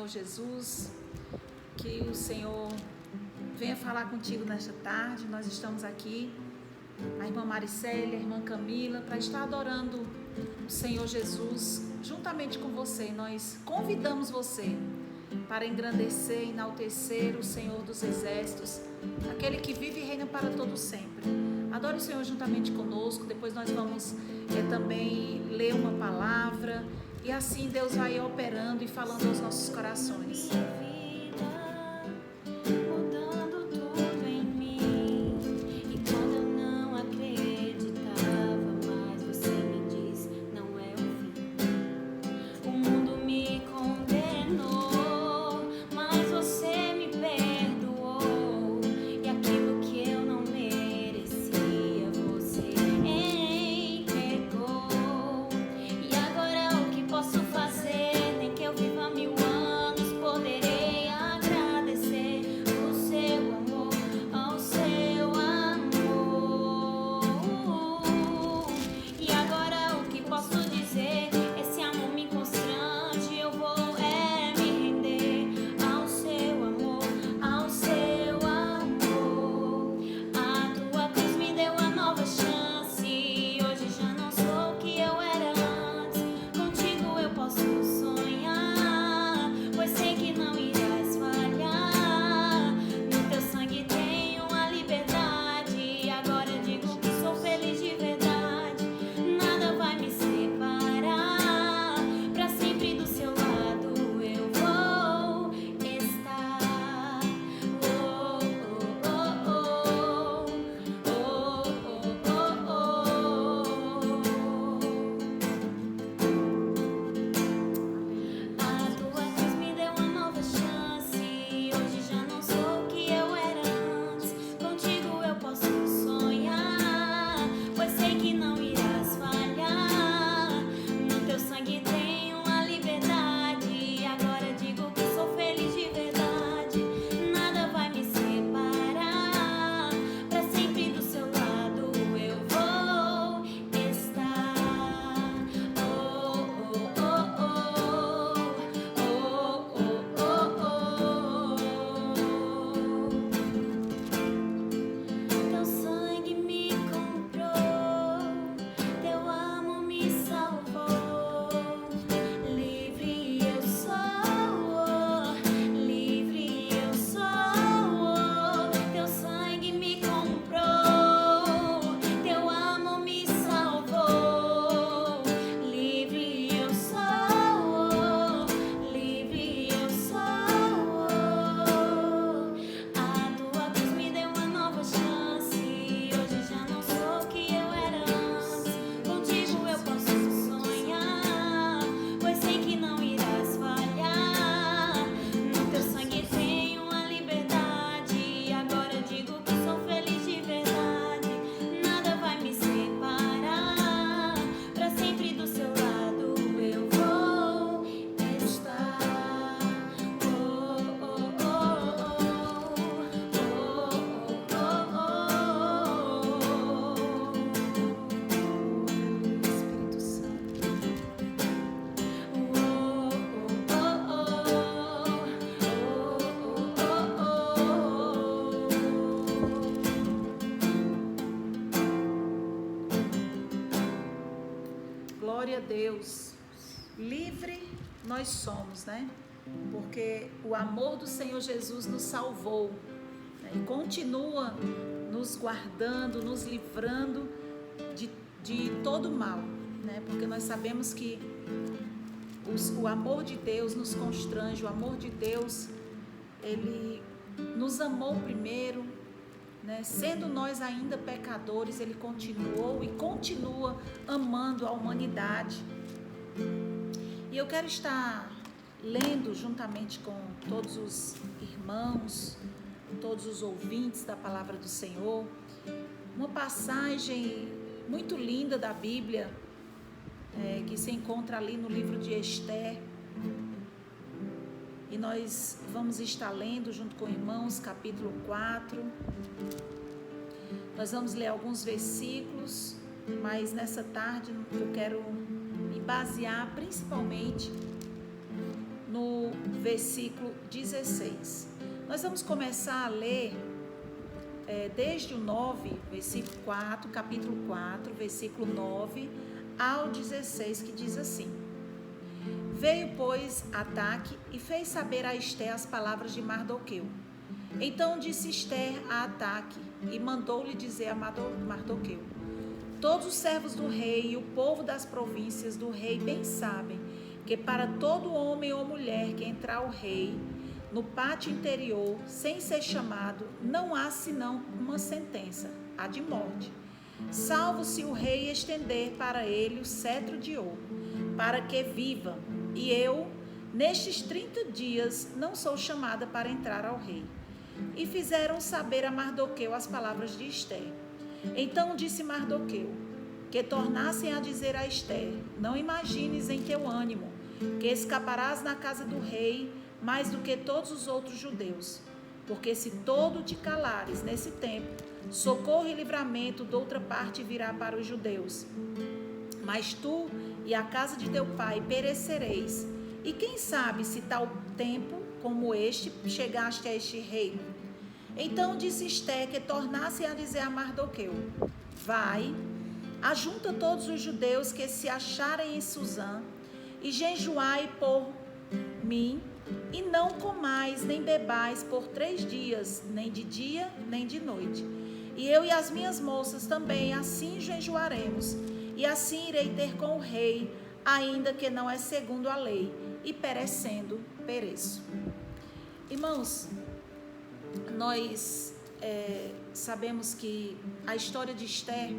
Senhor Jesus, que o Senhor venha falar contigo nesta tarde. Nós estamos aqui, a irmã Maricélia, a irmã Camila, para estar adorando o Senhor Jesus juntamente com você. Nós convidamos você para engrandecer, enaltecer o Senhor dos Exércitos, aquele que vive e reina para todo sempre. Adore o Senhor juntamente conosco. Depois nós vamos também ler uma palavra, e assim Deus vai operando e falando aos nossos corações. Glória a Deus. Livre nós somos, né? Porque o amor do Senhor Jesus nos salvou, né? E continua nos guardando, nos livrando de todo mal, né? Porque nós sabemos que o amor de Deus nos constrange, o amor de Deus, Ele nos amou primeiro, né? Sendo nós ainda pecadores, Ele continuou e continua amando a humanidade. E eu quero estar lendo juntamente com todos os irmãos, todos os ouvintes da palavra do Senhor, uma passagem muito linda da Bíblia, que se encontra ali no livro de Esther. E nós vamos estar lendo junto com irmãos, capítulo 4. Nós vamos ler alguns versículos, mas nessa tarde eu quero me basear principalmente no versículo 16. Nós vamos começar a ler desde o 9, versículo 4, capítulo 4, versículo 9 ao 16, que diz assim: Veio, pois, Ataque e fez saber a Esté as palavras de Mardoqueu. Então disse Esté a Ataque e mandou-lhe dizer a Mardoqueu: Todos os servos do rei e o povo das províncias do rei bem sabem que para todo homem ou mulher que entrar ao rei no pátio interior, sem ser chamado, não há senão uma sentença, a de morte, salvo se o rei estender para ele o cetro de ouro, para que viva. E eu, nestes 30 dias, não sou chamada para entrar ao rei. E fizeram saber a Mardoqueu as palavras de Esté. Então disse Mardoqueu, que tornassem a dizer a Esté: Não imagines em teu ânimo, que escaparás na casa do rei, mais do que todos os outros judeus. Porque se todo te calares nesse tempo, socorro e livramento de outra parte virá para os judeus. Mas tu e a casa de teu pai perecereis. E quem sabe se tal tempo como este chegaste a este reino? Então disse Esté que tornasse a dizer a Mardoqueu: Vai, ajunta todos os judeus que se acharem em Susã, e jejuai por mim, e não comais nem bebais por 3 dias, nem de dia, nem de noite. E eu e as minhas moças também assim jejuaremos, e assim irei ter com o rei, ainda que não é segundo a lei, e perecendo, pereço. Irmãos, nós sabemos que a história de Esté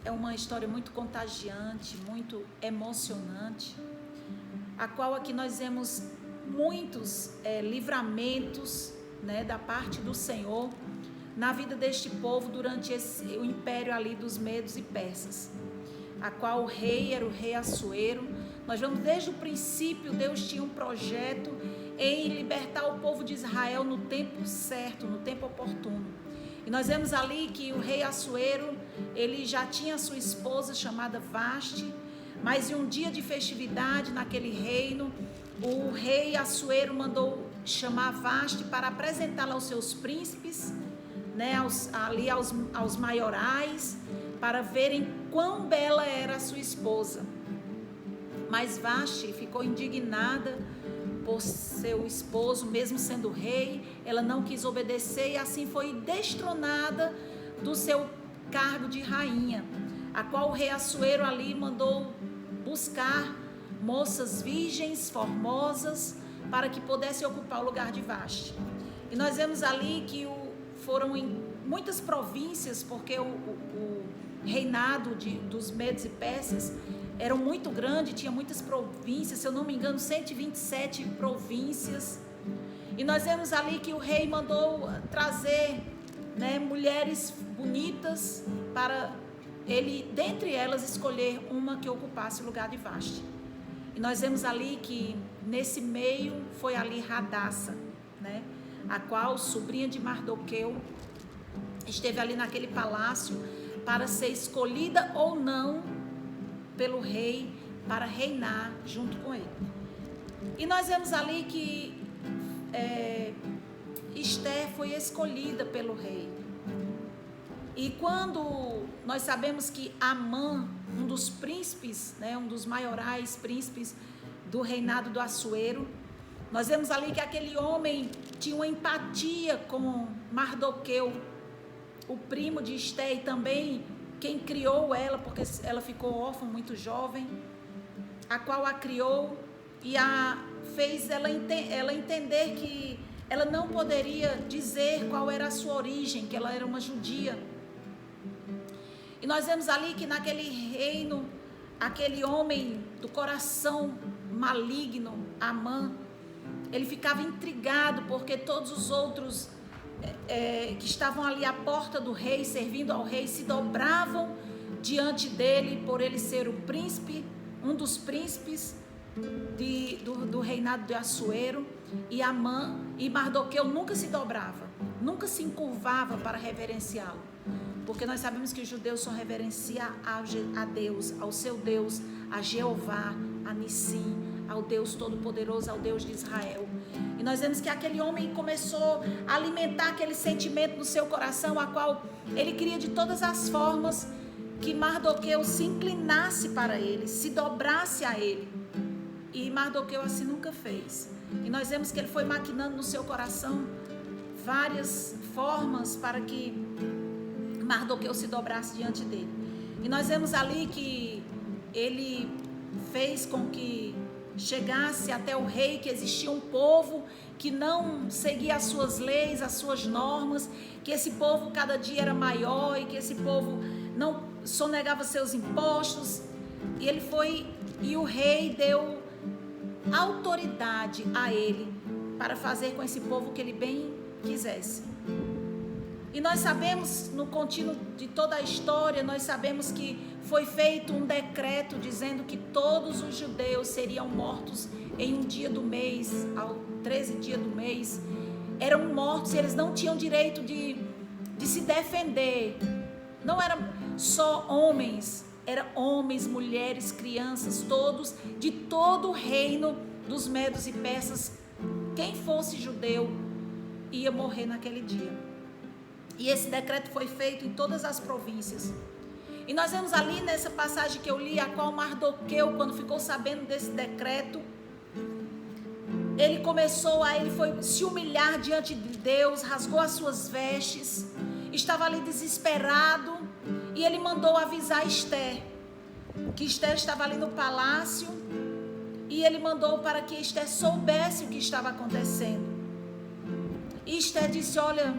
é uma história muito contagiante, muito emocionante, a qual aqui nós vemos muitos livramentos, né, da parte do Senhor na vida deste povo durante o império ali dos medos e persas, a qual o rei era o rei Assuero. Nós vemos desde o princípio, Deus tinha um projeto em libertar o povo de Israel no tempo certo, no tempo oportuno. E nós vemos ali que o rei Assuero, ele já tinha a sua esposa chamada Vaste, mas em um dia de festividade naquele reino, o rei Assuero mandou chamar Vaste para apresentá-la aos seus príncipes, né, aos maiorais, para verem quão bela era a sua esposa. Mas Vaste ficou indignada por seu esposo, mesmo sendo rei, ela não quis obedecer e assim foi destronada do seu cargo de rainha, a qual o rei Assuero ali mandou buscar moças virgens, formosas, para que pudessem ocupar o lugar de Vaste. E nós vemos ali que foram em muitas províncias, porque o reinado dos medos e persas era muito grande, tinha muitas províncias, se eu não me engano, 127 províncias. E nós vemos ali que o rei mandou trazer, né, mulheres bonitas para ele, dentre elas, escolher uma que ocupasse o lugar de Vaste. E nós vemos ali que nesse meio foi ali Radassa, né, a qual, sobrinha de Mardoqueu, esteve ali naquele palácio para ser escolhida ou não pelo rei para reinar junto com ele. E nós vemos ali que Esté foi escolhida pelo rei. E quando nós sabemos que Amã, um dos príncipes, né, um dos maiorais príncipes do reinado do Assuero, nós vemos ali que aquele homem tinha uma empatia com Mardoqueu, o primo de Esté, e também quem criou ela, porque ela ficou órfã muito jovem, a qual a criou e fez ela entender que ela não poderia dizer qual era a sua origem, que ela era uma judia. E nós vemos ali que naquele reino, aquele homem do coração maligno, Amã, ele ficava intrigado porque todos os outros que estavam ali à porta do rei, servindo ao rei, se dobravam diante dele por ele ser o príncipe, um dos príncipes do reinado de Assuero. E Amã e Mardoqueu nunca se dobrava, nunca se encurvava para reverenciá-lo, porque nós sabemos que os judeus só reverenciam a Deus, ao seu Deus, a Jeová, a Nissim, ao Deus Todo-Poderoso, ao Deus de Israel. E nós vemos que aquele homem começou a alimentar aquele sentimento no seu coração, a qual ele queria de todas as formas que Mardoqueu se inclinasse para ele, se dobrasse a ele. E Mardoqueu assim nunca fez. E nós vemos que ele foi maquinando no seu coração várias formas para que Mardoqueu se dobrasse diante dele. E nós vemos ali que ele fez com que chegasse até o rei que existia um povo que não seguia as suas leis, as suas normas, que esse povo cada dia era maior e que esse povo não sonegava seus impostos. E ele foi, e o rei deu autoridade a ele para fazer com esse povo o que ele bem quisesse. E nós sabemos, no contínuo de toda a história, nós sabemos que foi feito um decreto dizendo que todos os judeus seriam mortos em um dia do mês, ao 13 dia do mês. Eram mortos, eles não tinham direito de se defender. Não eram só homens, eram homens, mulheres, crianças, todos, de todo o reino dos medos e persas. Quem fosse judeu ia morrer naquele dia. E esse decreto foi feito em todas as províncias. E nós vemos ali nessa passagem que eu li, a qual Mardoqueu, quando ficou sabendo desse decreto, ele foi se humilhar diante de Deus, rasgou as suas vestes, estava ali desesperado, e ele mandou avisar Esther, que Esther estava ali no palácio, e ele mandou para que Esther soubesse o que estava acontecendo. E Esther disse: olha,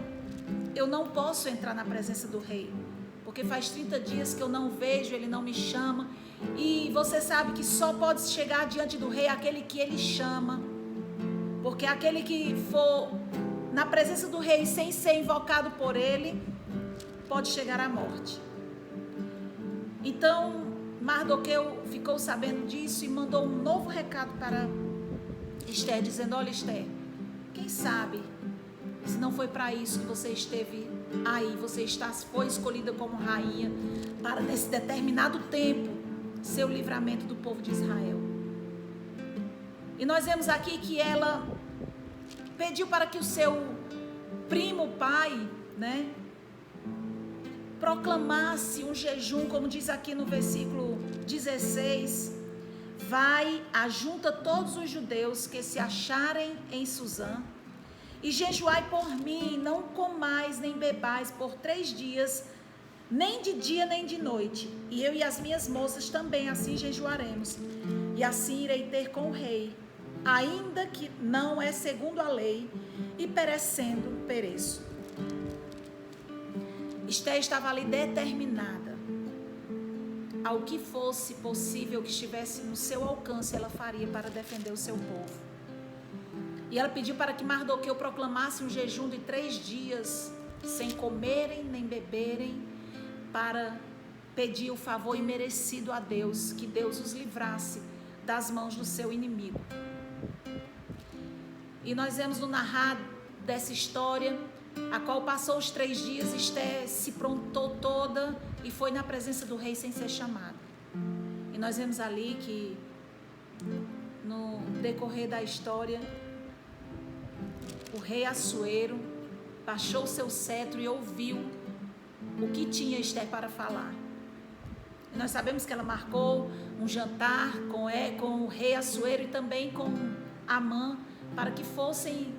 eu não posso entrar na presença do rei, porque faz 30 dias que eu não vejo, ele não me chama, e você sabe que só pode chegar diante do rei aquele que ele chama, porque aquele que for na presença do rei sem ser invocado por ele, pode chegar à morte. Então Mardoqueu ficou sabendo disso e mandou um novo recado para Esther, dizendo: olha, Esther, quem sabe se não foi para isso que você esteve aí, foi escolhida como rainha para, nesse determinado tempo, ser o livramento do povo de Israel. E nós vemos aqui que ela pediu para que o seu primo pai, proclamasse um jejum, como diz aqui no versículo 16: vai, ajunta todos os judeus que se acharem em Suzã, e jejuai por mim, não comais nem bebais por 3 dias, nem de dia nem de noite. E eu e as minhas moças também assim jejuaremos. E assim irei ter com o rei, ainda que não é segundo a lei, e perecendo, pereço. Esther estava ali determinada. Ao que fosse possível, que estivesse no seu alcance, ela faria para defender o seu povo. E ela pediu para que Mardoqueu proclamasse um jejum de 3 dias, sem comerem nem beberem, para pedir o favor imerecido a Deus, que Deus os livrasse das mãos do seu inimigo. E nós vemos no narrar dessa história, a qual passou os 3 dias, Esther se prontou toda e foi na presença do rei sem ser chamada. E nós vemos ali que, no decorrer da história, o rei Assuero baixou seu cetro e ouviu o que tinha Esther para falar. E nós sabemos que ela marcou um jantar com o rei Assuero e também com Amã, para que fossem,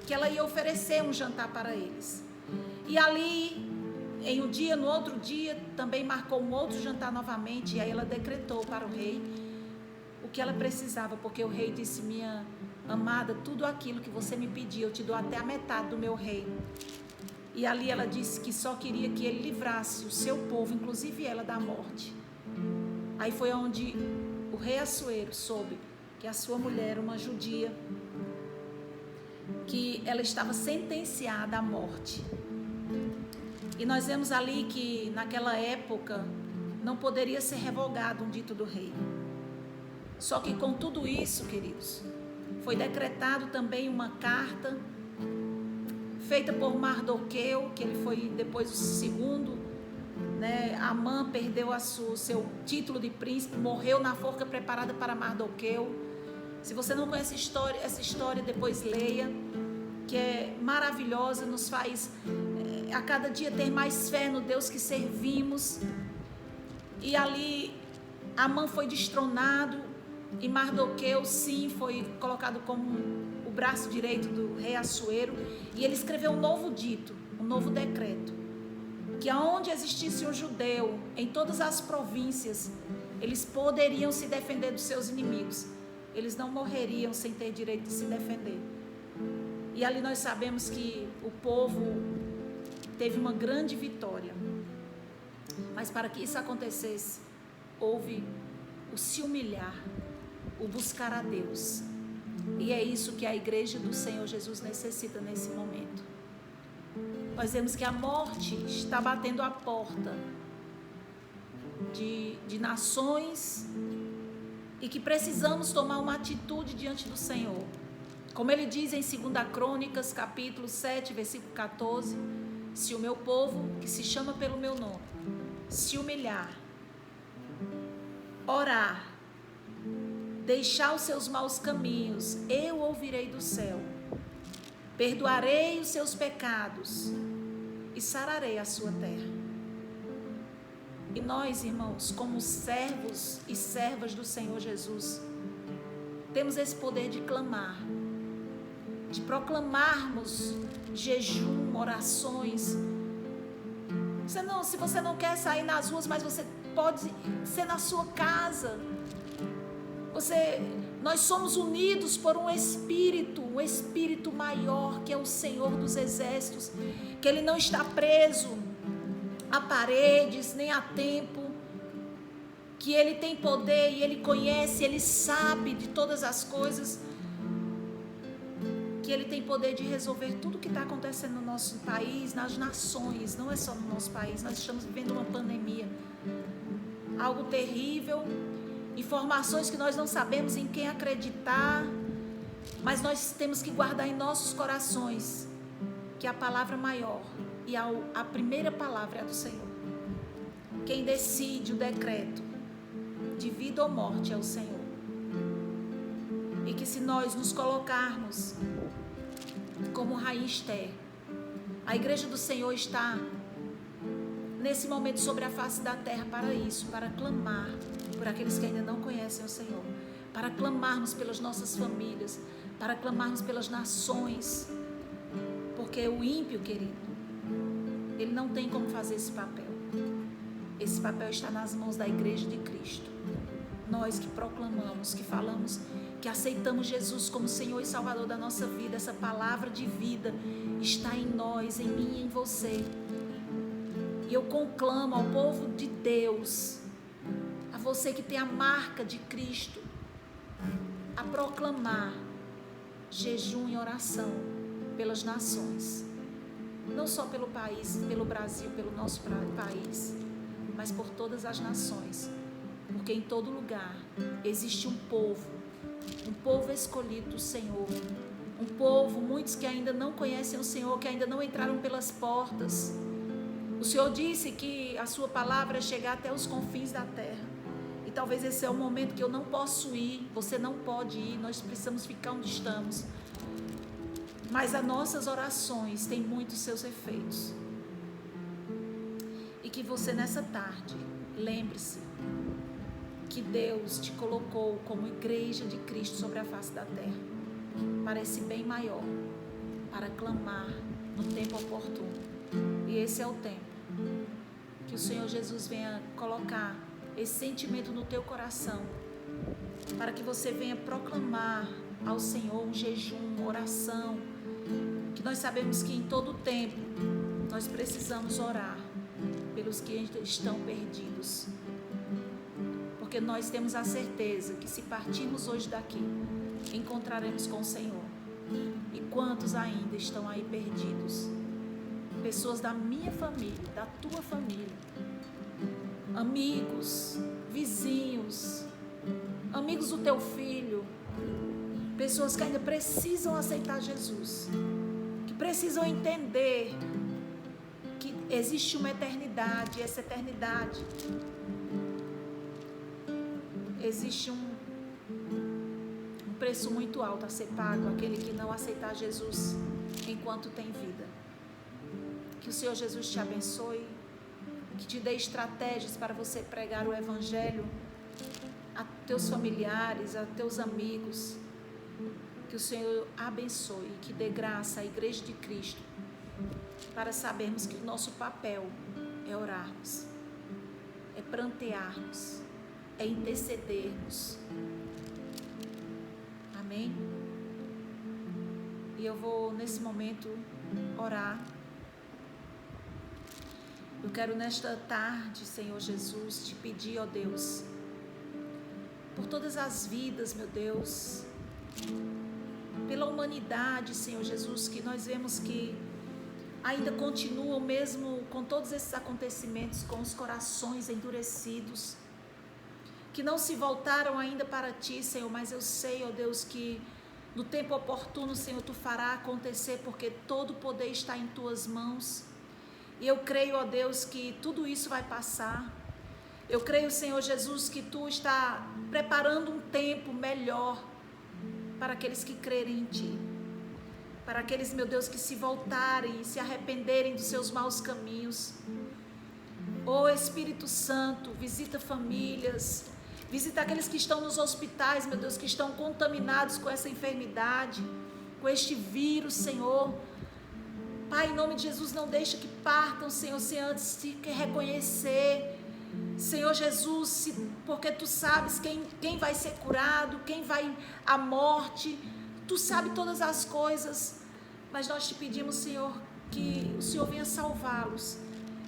que ela ia oferecer um jantar para eles. E ali, no outro dia, também marcou um outro jantar novamente, e aí ela decretou para o rei o que ela precisava, porque o rei disse: minha amada, tudo aquilo que você me pediu, eu te dou até a metade do meu reino. E ali ela disse que só queria que ele livrasse o seu povo, inclusive ela, da morte. Aí foi onde o rei Assuero soube que a sua mulher, uma judia, que ela estava sentenciada à morte. E nós vemos ali que naquela época não poderia ser revogado um dito do rei. Só que com tudo isso, queridos, foi decretado também uma carta feita por Mardoqueu, que ele foi depois o segundo né? Amã perdeu o seu título de príncipe, morreu na forca preparada para Mardoqueu. Se você não conhece essa história, depois leia, que é maravilhosa, nos faz a cada dia ter mais fé no Deus que servimos. E ali Amã foi destronado e Mardoqueu, sim, foi colocado como o braço direito do rei Assuero, e ele escreveu um novo dito, um novo decreto, que aonde existisse um judeu, em todas as províncias, eles poderiam se defender dos seus inimigos, eles não morreriam sem ter direito de se defender. E ali nós sabemos que o povo teve uma grande vitória, mas para que isso acontecesse, houve o se humilhar, o buscar a Deus. E é isso que a igreja do Senhor Jesus necessita nesse momento. Nós vemos que a morte está batendo a porta de nações e que precisamos tomar uma atitude diante do Senhor. Como ele diz em 2 Crônicas, capítulo 7, versículo 14, se o meu povo, que se chama pelo meu nome, se humilhar, orar, deixar os seus maus caminhos, eu ouvirei do céu, perdoarei os seus pecados e sararei a sua terra. E nós, irmãos, como servos e servas do Senhor Jesus, temos esse poder de clamar, de proclamarmos jejum, orações. Se você não quer sair nas ruas, mas você pode ser na sua casa. Nós somos unidos por um espírito maior, que é o Senhor dos Exércitos, que Ele não está preso a paredes, nem a tempo, que Ele tem poder e Ele conhece, Ele sabe de todas as coisas, que Ele tem poder de resolver tudo que está acontecendo no nosso país, nas nações, não é só no nosso país. Nós estamos vivendo uma pandemia, algo terrível, informações que nós não sabemos em quem acreditar, mas nós temos que guardar em nossos corações que a palavra maior e a primeira palavra é a do Senhor. Quem decide o decreto de vida ou morte é o Senhor. E que se nós nos colocarmos como Rainha Esther, a igreja do Senhor está nesse momento sobre a face da terra para isso, para clamar por aqueles que ainda não conhecem o Senhor, para clamarmos pelas nossas famílias, para clamarmos pelas nações, porque o ímpio, querido, ele não tem como fazer esse papel. Esse papel está nas mãos da igreja de Cristo. Nós que proclamamos, que falamos, que aceitamos Jesus como Senhor e Salvador da nossa vida, essa palavra de vida está em nós, em mim e em você. E eu conclamo ao povo de Deus, a você que tem a marca de Cristo, a proclamar jejum e oração pelas nações. Não só pelo país, pelo Brasil, pelo nosso país, mas por todas as nações. Porque em todo lugar existe um povo escolhido do Senhor. Um povo, muitos que ainda não conhecem o Senhor, que ainda não entraram pelas portas. O Senhor disse que a sua palavra é chegar até os confins da terra. E talvez esse é o momento que eu não posso ir, você não pode ir, nós precisamos ficar onde estamos. Mas as nossas orações têm muitos seus efeitos. E que você nessa tarde, lembre-se que Deus te colocou como igreja de Cristo sobre a face da terra, para esse bem maior, para clamar no tempo oportuno. E esse é o tempo que o Senhor Jesus venha colocar esse sentimento no teu coração, para que você venha proclamar ao Senhor um jejum, uma oração, que nós sabemos que em todo tempo nós precisamos orar pelos que estão perdidos, porque nós temos a certeza que se partirmos hoje daqui, encontraremos com o Senhor. E quantos ainda estão aí perdidos? Pessoas da minha família, da tua família, amigos, vizinhos, amigos do teu filho, pessoas que ainda precisam aceitar Jesus, que precisam entender que existe uma eternidade, e essa eternidade existe um preço muito alto a ser pago, aquele que não aceitar Jesus enquanto tem vida. Que o Senhor Jesus te abençoe, que te dê estratégias para você pregar o Evangelho a teus familiares, a teus amigos. Que o Senhor abençoe, que dê graça à Igreja de Cristo, para sabermos que o nosso papel é orarmos, é prantearmos, é intercedermos. Amém? E eu vou nesse momento orar. Eu quero nesta tarde, Senhor Jesus, te pedir, ó Deus, por todas as vidas, meu Deus, pela humanidade, Senhor Jesus, que nós vemos que ainda continuam, mesmo com todos esses acontecimentos, com os corações endurecidos, que não se voltaram ainda para Ti, Senhor, mas eu sei, ó Deus, que no tempo oportuno, Senhor, Tu fará acontecer, porque todo o poder está em Tuas mãos. E eu creio, ó Deus, que tudo isso vai passar. Eu creio, Senhor Jesus, que Tu está preparando um tempo melhor para aqueles que crerem em Ti. Para aqueles, meu Deus, que se voltarem e se arrependerem dos seus maus caminhos. Ó Espírito Santo, visita famílias, visita aqueles que estão nos hospitais, meu Deus, que estão contaminados com essa enfermidade, com este vírus, Senhor. Pai, em nome de Jesus, não deixa que partam, Senhor, sem antes se reconhecer, Senhor Jesus, porque Tu sabes quem vai ser curado, quem vai à morte, Tu sabes todas as coisas, mas nós te pedimos, Senhor, que o Senhor venha salvá-los,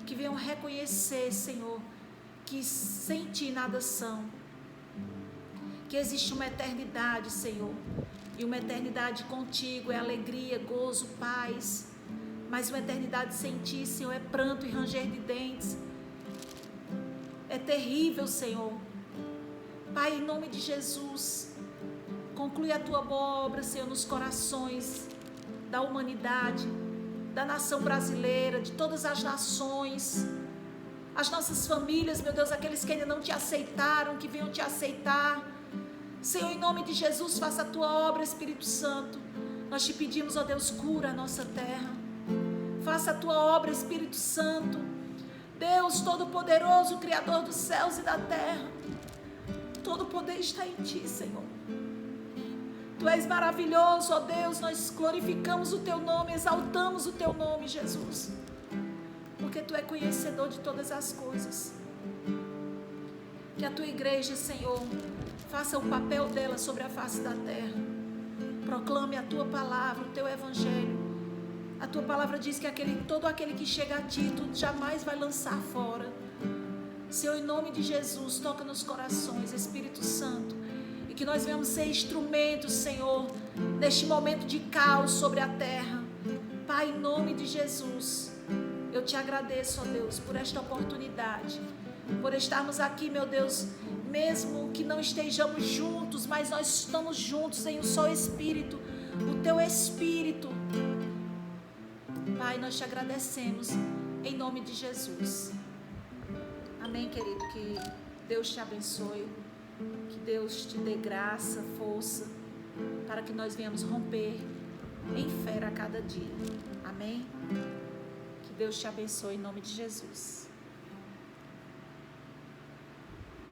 que venham reconhecer, Senhor, que sem Ti nada são, que existe uma eternidade, Senhor, e uma eternidade contigo é alegria, gozo, paz, mas uma eternidade sem Ti, Senhor, é pranto e ranger de dentes. É terrível, Senhor. Pai, em nome de Jesus, conclui a Tua boa obra, Senhor, nos corações da humanidade, da nação brasileira, de todas as nações, as nossas famílias, meu Deus, aqueles que ainda não Te aceitaram, que venham Te aceitar. Senhor, em nome de Jesus, faça a Tua obra, Espírito Santo. Nós Te pedimos, ó Deus, cura a nossa terra. Faça a Tua obra, Espírito Santo. Deus Todo-Poderoso, Criador dos céus e da terra. Todo o poder está em Ti, Senhor. Tu és maravilhoso, ó Deus. Nós glorificamos o Teu nome, exaltamos o Teu nome, Jesus. Porque Tu é conhecedor de todas as coisas. Que a Tua igreja, Senhor, faça o papel dela sobre a face da terra. Proclame a Tua palavra, o Teu evangelho. A Tua palavra diz que todo aquele que chega a Ti, Tu jamais vai lançar fora. Senhor, em nome de Jesus, toca nos corações, Espírito Santo, e que nós venhamos ser instrumentos, Senhor, neste momento de caos sobre a terra. Pai, em nome de Jesus, eu Te agradeço, ó Deus, por esta oportunidade, por estarmos aqui, meu Deus, mesmo que não estejamos juntos, mas nós estamos juntos em um só Espírito, o Teu Espírito. Pai, nós Te agradecemos em nome de Jesus. Amém, querido? Que Deus te abençoe, que Deus te dê graça, força, para que nós venhamos romper em fé a cada dia. Amém? Que Deus te abençoe em nome de Jesus.